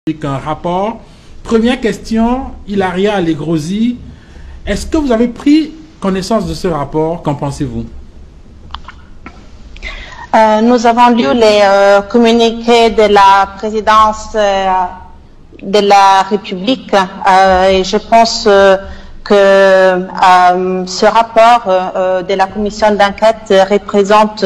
un rapport. Première question, Hilaria Allegrosi, est-ce que vous avez pris connaissance de ce rapport? Qu'en pensez-vous? Nous avons lu les communiqués de la présidence de la République et je pense que ce rapport de la commission d'enquête représente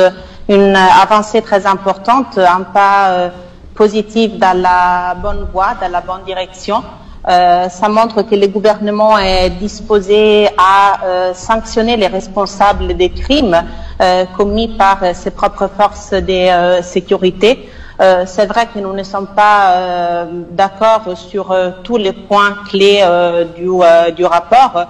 une avancée très importante, un pas positif dans la bonne voie, dans la bonne direction. Ça montre que le gouvernement est disposé à sanctionner les responsables des crimes commis par ses propres forces de sécurité. C'est vrai que nous ne sommes pas d'accord sur tous les points clés du rapport,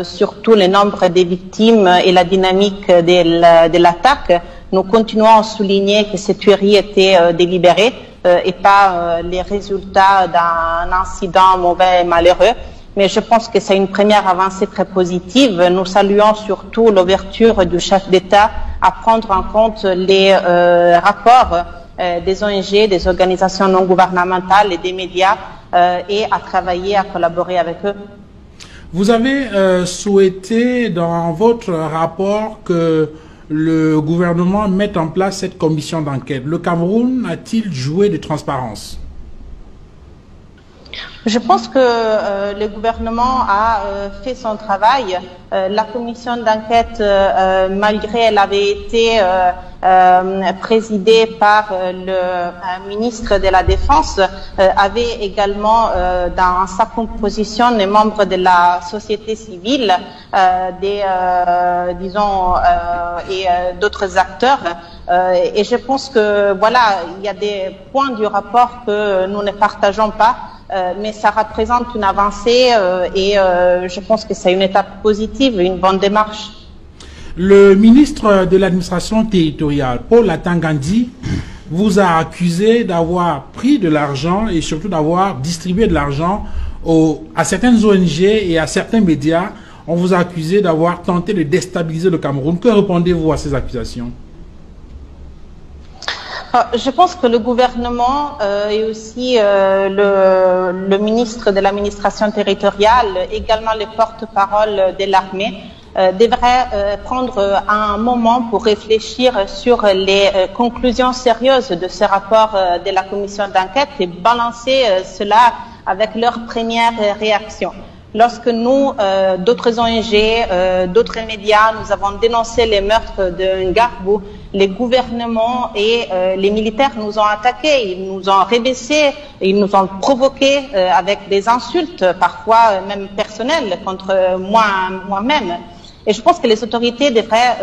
surtout le nombre des victimes et la dynamique de l'attaque. Nous continuons à souligner que cette tuerie était délibérée et pas les résultats d'un incident mauvais et malheureux. Mais je pense que c'est une première avancée très positive. Nous saluons surtout l'ouverture du chef d'État à prendre en compte les rapports des ONG, des organisations non gouvernementales et des médias et à travailler, à collaborer avec eux. Vous avez souhaité dans votre rapport que le gouvernement mette en place cette commission d'enquête. Le Cameroun a-t-il joué de transparence? Je pense que le gouvernement a fait son travail. La commission d'enquête, malgré elle avait été présidée par le ministre de la Défense, avait également dans sa composition les membres de la société civile, disons, et d'autres acteurs. Et je pense que voilà, il y a des points du rapport que nous ne partageons pas. Mais ça représente une avancée et je pense que c'est une étape positive, une bonne démarche. Le ministre de l'administration territoriale, Paul Atangandi, vous a accusé d'avoir pris de l'argent et surtout d'avoir distribué de l'argent à certaines ONG et à certains médias. On vous a accusé d'avoir tenté de déstabiliser le Cameroun. Que répondez-vous à ces accusations? Je pense que le gouvernement et aussi le ministre de l'administration territoriale, également les porte-parole de l'armée, devraient prendre un moment pour réfléchir sur les conclusions sérieuses de ce rapport de la commission d'enquête et balancer cela avec leur première réaction. Lorsque nous, d'autres ONG, d'autres médias, nous avons dénoncé les meurtres de Ngarbou, les gouvernements et les militaires nous ont attaqués, ils nous ont rabaissés, ils nous ont provoqués avec des insultes, parfois même personnelles, contre moi-même. Et je pense que les autorités devraient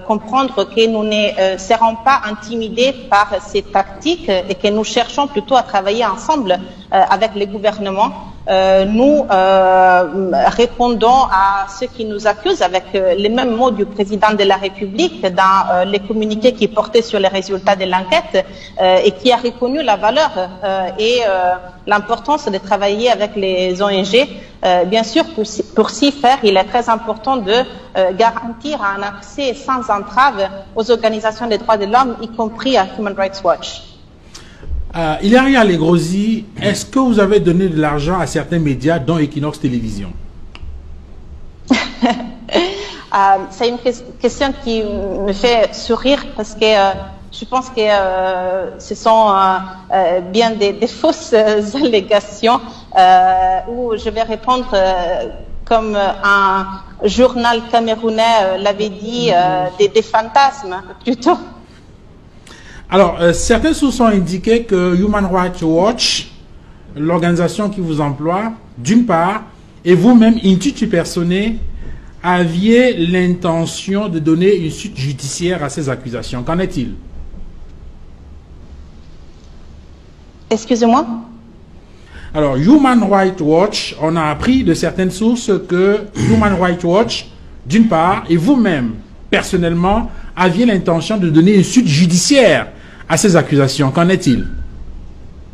comprendre que nous ne serons pas intimidés par ces tactiques et que nous cherchons plutôt à travailler ensemble avec les gouvernements. Nous répondons à ceux qui nous accusent avec les mêmes mots du président de la République dans les communiqués qui portaient sur les résultats de l'enquête et qui a reconnu la valeur et l'importance de travailler avec les ONG. Bien sûr, pour s'y faire, il est très important de garantir un accès sans entrave aux organisations des droits de l'homme, y compris à Human Rights Watch. Hilaria Allegrosi, est-ce que vous avez donné de l'argent à certains médias, dont Equinox Télévision? C'est une question qui me fait sourire parce que je pense que ce sont bien des fausses allégations où je vais répondre comme un journal camerounais l'avait dit, des fantasmes plutôt. Alors, certaines sources ont indiqué que Human Rights Watch, l'organisation qui vous emploie, d'une part, et vous-même, Intuitu Personne, aviez l'intention de donner une suite judiciaire à ces accusations. Qu'en est-il? Excusez-moi? Alors, Human Rights Watch, on a appris de certaines sources que Human Rights Watch, d'une part, et vous-même, personnellement, aviez l'intention de donner une suite judiciaire à ces accusations. Qu'en est-il? Excusez-moi?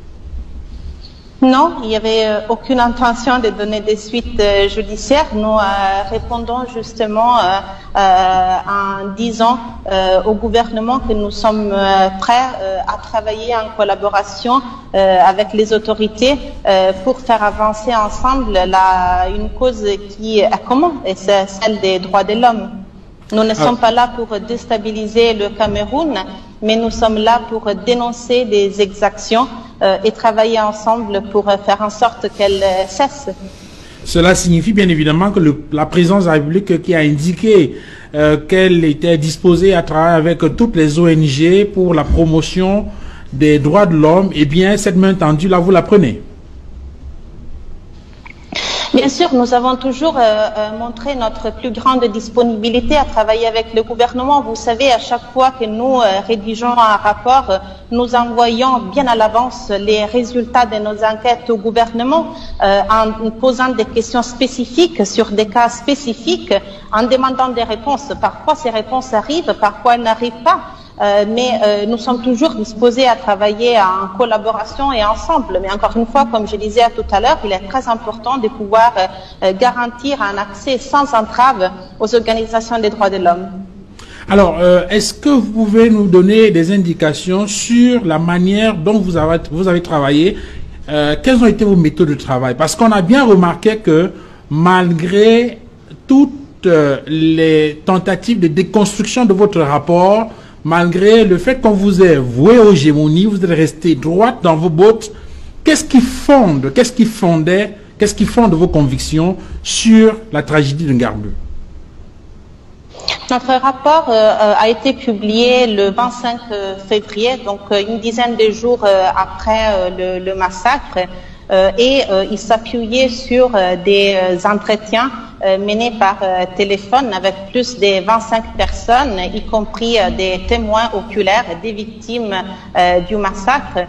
Alors, Human Rights Watch, on a appris de certaines sources que vous-même, personnellement, aviez l'intention de donner une suite judiciaire à ces accusations. Qu'en est-il? Non, il n'y avait aucune intention de donner des suites judiciaires. Nous répondons justement en disant au gouvernement que nous sommes prêts à travailler en collaboration avec les autorités pour faire avancer ensemble une cause qui est commune, et c'est celle des droits de l'homme. Nous ne sommes pas là pour déstabiliser le Cameroun, mais nous sommes là pour dénoncer des exactions et travailler ensemble pour faire en sorte qu'elles cessent. Cela signifie bien évidemment que la présidence de la République qui a indiqué qu'elle était disposée à travailler avec toutes les ONG pour la promotion des droits de l'homme, eh bien cette main tendue là, vous la prenez? Bien sûr, nous avons toujours montré notre plus grande disponibilité à travailler avec le gouvernement. Vous savez, à chaque fois que nous rédigeons un rapport, nous envoyons bien à l'avance les résultats de nos enquêtes au gouvernement en posant des questions spécifiques sur des cas spécifiques, en demandant des réponses. Parfois, ces réponses arrivent, parfois elles n'arrivent pas. Mais nous sommes toujours disposés à travailler en collaboration et ensemble. Mais encore une fois, comme je disais tout à l'heure, il est très important de pouvoir garantir un accès sans entrave aux organisations des droits de l'homme. Alors, est-ce que vous pouvez nous donner des indications sur la manière dont vous avez travaillé? Quelles ont été vos méthodes de travail? Parce qu'on a bien remarqué que malgré toutes les tentatives de déconstruction de votre rapport, malgré le fait qu'on vous ait voué aux hégémonies, vous êtes resté droite dans vos bottes, qu'est-ce qui fonde vos convictions sur la tragédie de Ngarbu? Notre rapport a été publié le 25 février, donc une dizaine de jours après le massacre, et il s'appuyait sur des entretiens menés par téléphone avec plus de 25 personnes, y compris des témoins oculaires des victimes du massacre,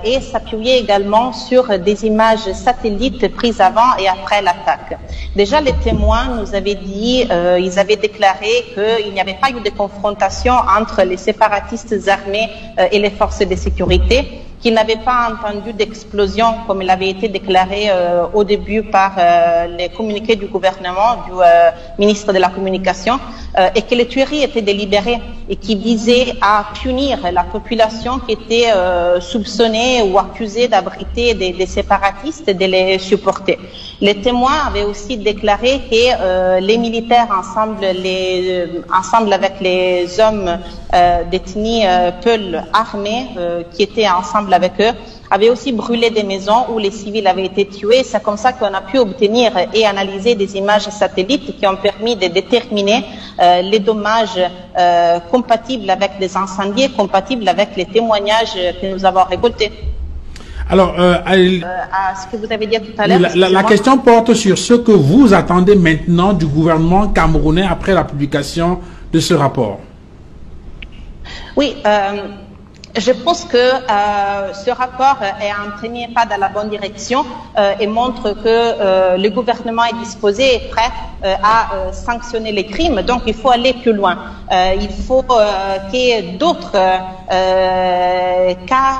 et s'appuyait également sur des images satellites prises avant et après l'attaque. Déjà, les témoins nous avaient dit, ils avaient déclaré qu'il n'y avait pas eu de confrontation entre les séparatistes armés et les forces de sécurité, qu'ils n'avaient pas entendu d'explosion comme il avait été déclaré au début par les communiqués du gouvernement, du ministre de la Communication, et que les tueries étaient délibérées et qui visaient à punir la population qui était soupçonnée ou accusée d'abriter des séparatistes et de les supporter. Les témoins avaient aussi déclaré que les militaires, ensemble avec les hommes d'ethnie Peul armés qui étaient ensemble avec eux, avaient aussi brûlé des maisons où les civils avaient été tués. C'est comme ça qu'on a pu obtenir et analyser des images satellites qui ont permis de déterminer les dommages compatibles avec les incendies, compatibles avec les témoignages que nous avons récoltés. Alors, à ce que vous avez dit tout à l'heure, la question porte sur ce que vous attendez maintenant du gouvernement camerounais après la publication de ce rapport. Oui, je pense que ce rapport est un premier pas dans la bonne direction et montre que le gouvernement est disposé et prêt à sanctionner les crimes. Donc il faut aller plus loin. Il faut qu'il y ait d'autres cas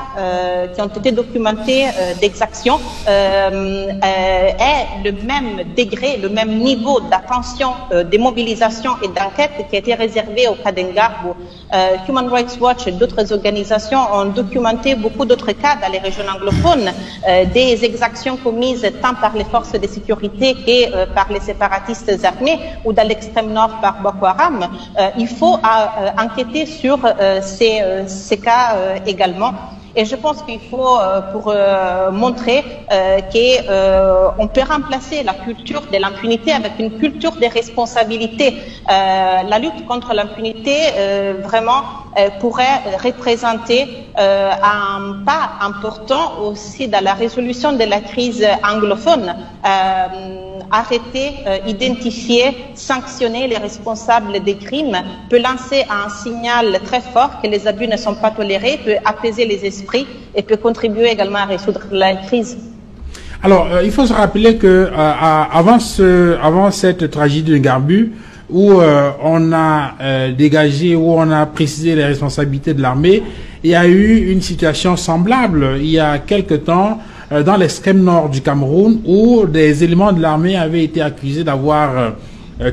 qui ont été documentés d'exactions aient le même degré, le même niveau d'attention, de mobilisation et d'enquête qui a été réservé au cas d'Ngarbu. Human Rights Watch et d'autres organisations ont documenté beaucoup d'autres cas dans les régions anglophones, des exactions commises tant par les forces de sécurité que par les séparatistes armés ou dans l'extrême nord par Boko Haram. Il faut enquêter sur ces cas également. Et je pense qu'il faut, pour montrer qu'on peut remplacer la culture de l'impunité avec une culture de responsabilité. La lutte contre l'impunité, vraiment, pourrait représenter un pas important aussi dans la résolution de la crise anglophone. Arrêter, identifier, sanctionner les responsables des crimes peut lancer un signal très fort que les abus ne sont pas tolérés, peut apaiser les esprits et peut contribuer également à résoudre la crise. Alors, il faut se rappeler que avant cette tragédie de Ngarbu, où on a dégagé, où on a précisé les responsabilités de l'armée, il y a eu une situation semblable. Il y a quelque temps, dans l'extrême nord du Cameroun, où des éléments de l'armée avaient été accusés d'avoir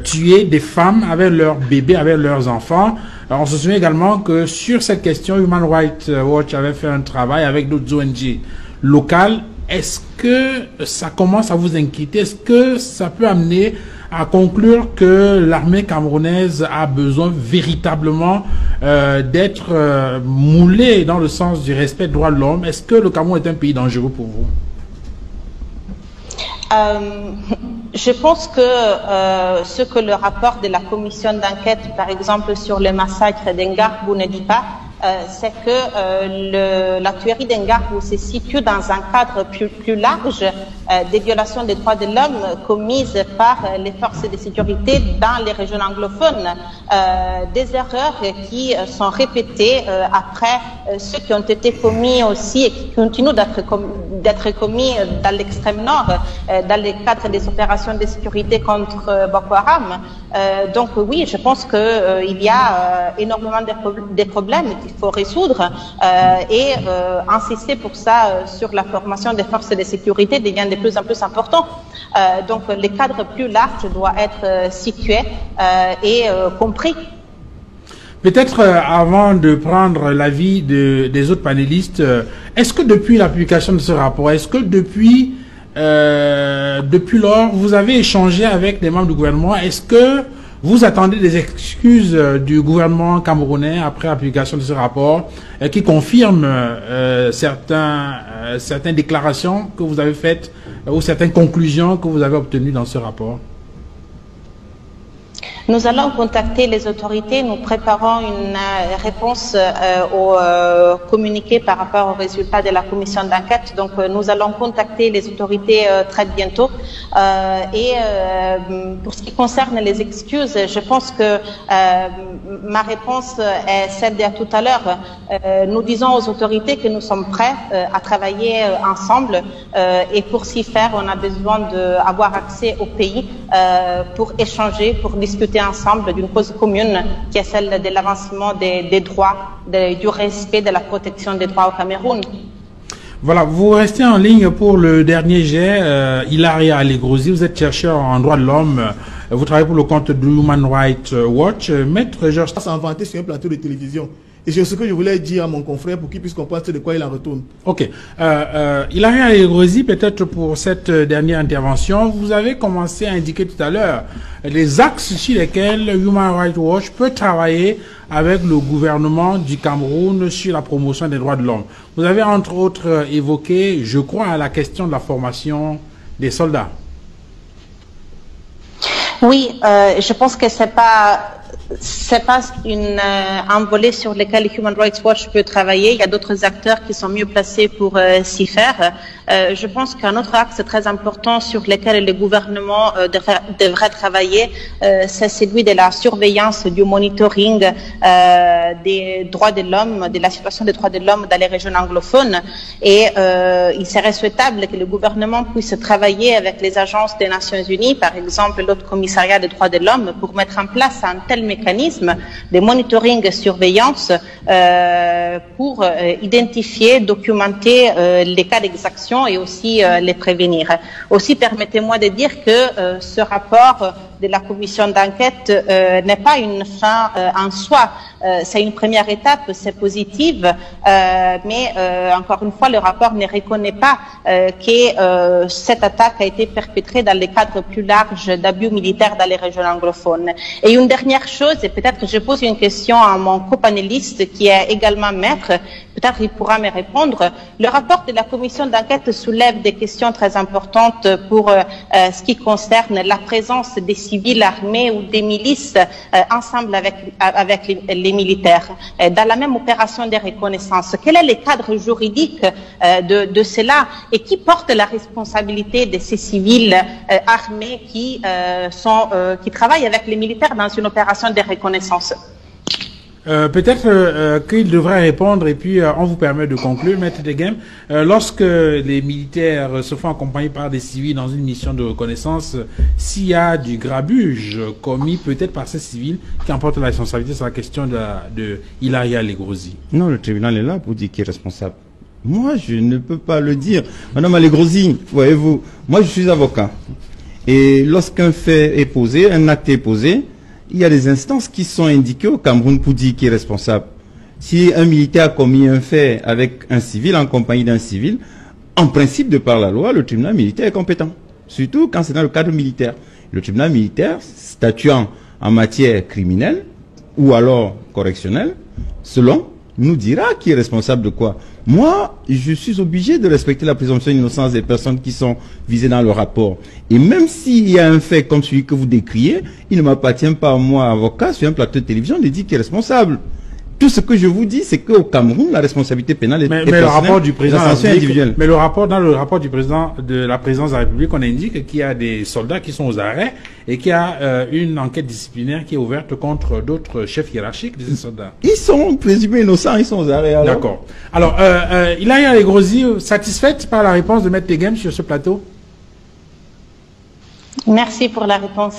tué des femmes avec leurs bébés, avec leurs enfants. Alors, on se souvient également que sur cette question, Human Rights Watch avait fait un travail avec d'autres ONG locales. Est-ce que ça commence à vous inquiéter? Est-ce que ça peut amener à conclure que l'armée camerounaise a besoin véritablement d'être moulée dans le sens du respect des droits de l'homme? Est-ce que le Cameroun est un pays dangereux pour vous? Je pense que ce que le rapport de la commission d'enquête, par exemple sur le massacre d'Engargou ne dit pas, c'est que la tuerie d'Engargou se situe dans un cadre plus large des violations des droits de l'homme commises par les forces de sécurité dans les régions anglophones, des erreurs qui sont répétées après ceux qui ont été commis aussi et qui continuent d'être commis dans l'extrême nord, dans le cadre des opérations de sécurité contre Boko Haram. Donc oui, je pense qu'il y a énormément de problèmes qu'il faut résoudre et insister pour ça sur la formation des forces de sécurité devient de plus en plus important. Donc le cadre plus large doit être situé et compris. Peut-être avant de prendre l'avis des autres panélistes, est-ce que depuis la publication de ce rapport, est-ce que depuis lors, vous avez échangé avec des membres du gouvernement? Est-ce que vous attendez des excuses du gouvernement camerounais après la publication de ce rapport qui confirme certaines déclarations que vous avez faites ou certaines conclusions que vous avez obtenues dans ce rapport? Nous allons contacter les autorités. Nous préparons une réponse au communiqué par rapport aux résultats de la commission d'enquête. Donc, nous allons contacter les autorités très bientôt. Et pour ce qui concerne les excuses, je pense que ma réponse est celle de tout à l'heure. Nous disons aux autorités que nous sommes prêts à travailler ensemble et pour s'y faire, on a besoin d'avoir accès au pays pour échanger, pour discuter ensemble d'une cause commune qui est celle de l'avancement des droits, du respect de la protection des droits au Cameroun. Voilà, vous restez en ligne pour le dernier jet. Hilaria Allegrozi, vous êtes chercheur en droits de l'homme. Vous travaillez pour le compte de Human Rights Watch. Maître Georges... Ça s'est inventé sur un plateau de télévision. Et c'est ce que je voulais dire à mon confrère pour qu'il puisse comprendre de quoi il en retourne. Ok. Hilaria Allegrozi, peut-être pour cette dernière intervention, vous avez commencé à indiquer tout à l'heure les axes sur lesquels Human Rights Watch peut travailler avec le gouvernement du Cameroun sur la promotion des droits de l'homme. Vous avez entre autres évoqué, je crois, la question de la formation des soldats. Oui, je pense que c'est pas un volet sur lequel Human Rights Watch peut travailler. Il y a d'autres acteurs qui sont mieux placés pour s'y faire. Je pense qu'un autre axe très important sur lequel le gouvernement devrait travailler, c'est celui de la surveillance, du monitoring des droits de l'homme, de la situation des droits de l'homme dans les régions anglophones. Et il serait souhaitable que le gouvernement puisse travailler avec les agences des Nations Unies, par exemple l'Haut Commissariat des droits de l'homme, pour mettre en place un tel mécanisme de monitoring et surveillance pour identifier, documenter les cas d'exaction et aussi les prévenir. Aussi, permettez-moi de dire que ce rapport de la commission d'enquête n'est pas une fin en soi. C'est une première étape, c'est positive, mais encore une fois, le rapport ne reconnaît pas que cette attaque a été perpétrée dans le cadre plus large d'abus militaires dans les régions anglophones. Et une dernière chose, et peut-être que je pose une question à mon copanéliste qui est également maître, peut-être il pourra me répondre. Le rapport de la commission d'enquête soulève des questions très importantes pour ce qui concerne la présence des civils armés ou des milices ensemble avec les militaires dans la même opération de reconnaissance. Quel est le cadre juridique de cela et qui porte la responsabilité de ces civils armés qui travaillent avec les militaires dans une opération de reconnaissance? Peut-être qu'il devrait répondre et puis on vous permet de conclure, Maître Deghem. Lorsque les militaires se font accompagner par des civils dans une mission de reconnaissance, s'il y a du grabuge commis peut-être par ces civils qui emportent la responsabilité sur la question de Hilaria Allegrozi. Non, le tribunal est là pour dire qui est responsable. Moi, je ne peux pas le dire. Madame Alegrosi, voyez-vous, moi je suis avocat. Et lorsqu'un fait est posé, un acte est posé, il y a des instances qui sont indiquées au Cameroun pour dire qui est responsable. Si un militaire a commis un fait avec un civil, en compagnie d'un civil, en principe, de par la loi, le tribunal militaire est compétent. Surtout quand c'est dans le cadre militaire. Le tribunal militaire, statuant en matière criminelle ou alors correctionnelle, selon, nous dira qui est responsable de quoi. Moi, je suis obligé de respecter la présomption d'innocence des personnes qui sont visées dans le rapport. Et même s'il y a un fait comme celui que vous décriez, il ne m'appartient pas à moi, avocat, sur un plateau de télévision, de dire qui est responsable. Tout ce que je vous dis, c'est qu'au Cameroun, la responsabilité pénale est personnelle, le rapport du président individuelle. Mais dans le rapport du président de la présidence de la République, on indique qu'il y a des soldats qui sont aux arrêts et qu'il y a une enquête disciplinaire qui est ouverte contre d'autres chefs hiérarchiques de ces soldats. Ils sont présumés innocents, ils sont aux arrêts. D'accord. Alors, Ilaria Alegrosi, satisfaite par la réponse de Maître Tegem sur ce plateau? Merci pour la réponse.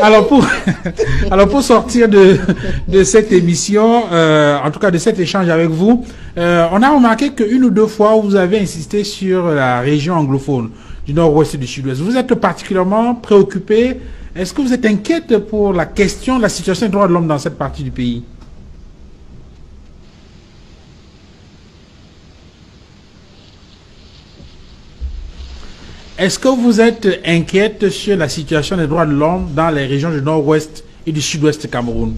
alors pour sortir de cette émission, en tout cas de cet échange avec vous, on a remarqué qu'une ou deux fois vous avez insisté sur la région anglophone du nord-ouest et du sud-ouest. Vous êtes particulièrement préoccupé. Est-ce que vous êtes inquiète pour la question de la situation des droits de l'homme dans cette partie du pays? Est-ce que vous êtes inquiète sur la situation des droits de l'homme dans les régions du nord-ouest et du sud-ouest du Cameroun?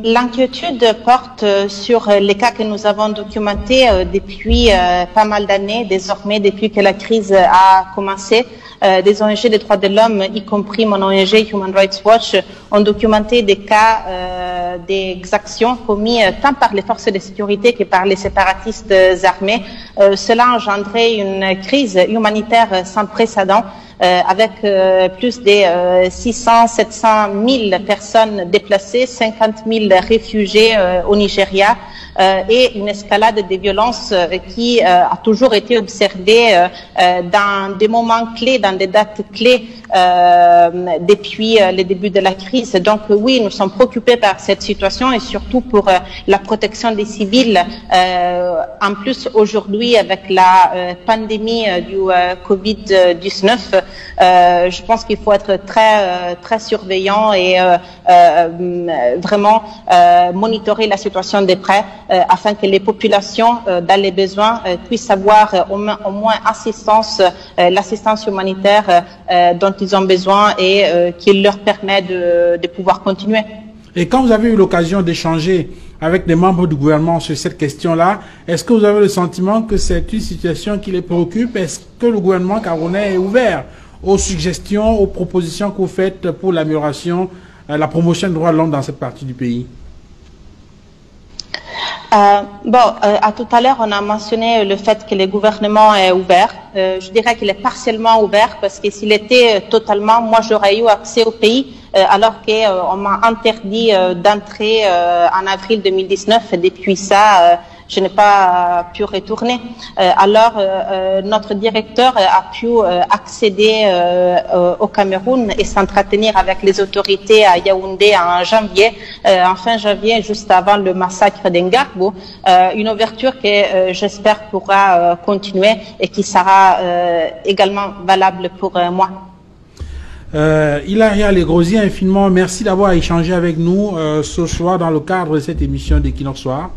L'inquiétude porte sur les cas que nous avons documentés depuis pas mal d'années, désormais depuis que la crise a commencé. Des ONG des droits de l'homme, y compris mon ONG Human Rights Watch, ont documenté des cas d'exactions commis tant par les forces de sécurité que par les séparatistes armés. Cela a engendré une crise humanitaire sans précédent, avec plus de 600-700 000 personnes déplacées, 50 000 réfugiés au Nigeria, et une escalade des violences qui a toujours été observée dans des moments clés, dans des dates clés depuis le début de la crise. Donc oui, nous sommes préoccupés par cette situation et surtout pour la protection des civils. En plus, aujourd'hui, avec la pandémie du Covid-19, je pense qu'il faut être très surveillant et vraiment monitorer la situation de près afin que les populations dans les besoins puissent avoir au moins l'assistance humanitaire dont ils ont besoin et qui leur permet de pouvoir continuer. Et quand vous avez eu l'occasion d'échanger avec des membres du gouvernement sur cette question-là, est-ce que vous avez le sentiment que c'est une situation qui les préoccupe? Est-ce que le gouvernement camerounais est ouvert aux suggestions, aux propositions que vous faites pour l'amélioration, la promotion des droits de l'homme dans cette partie du pays? À tout à l'heure, on a mentionné le fait que le gouvernement est ouvert. Je dirais qu'il est partiellement ouvert parce que s'il était totalement, moi j'aurais eu accès au pays alors qu'on m'a interdit d'entrer en avril 2019. Et depuis ça, je n'ai pas pu retourner. Alors, notre directeur a pu accéder au Cameroun et s'entretenir avec les autorités à Yaoundé en janvier, en fin janvier, juste avant le massacre d'Engarbo. Une ouverture que j'espère pourra continuer et qui sera également valable pour moi. Ilaria Alegrosi, infiniment merci d'avoir échangé avec nous ce soir dans le cadre de cette émission d'Equinox Soir.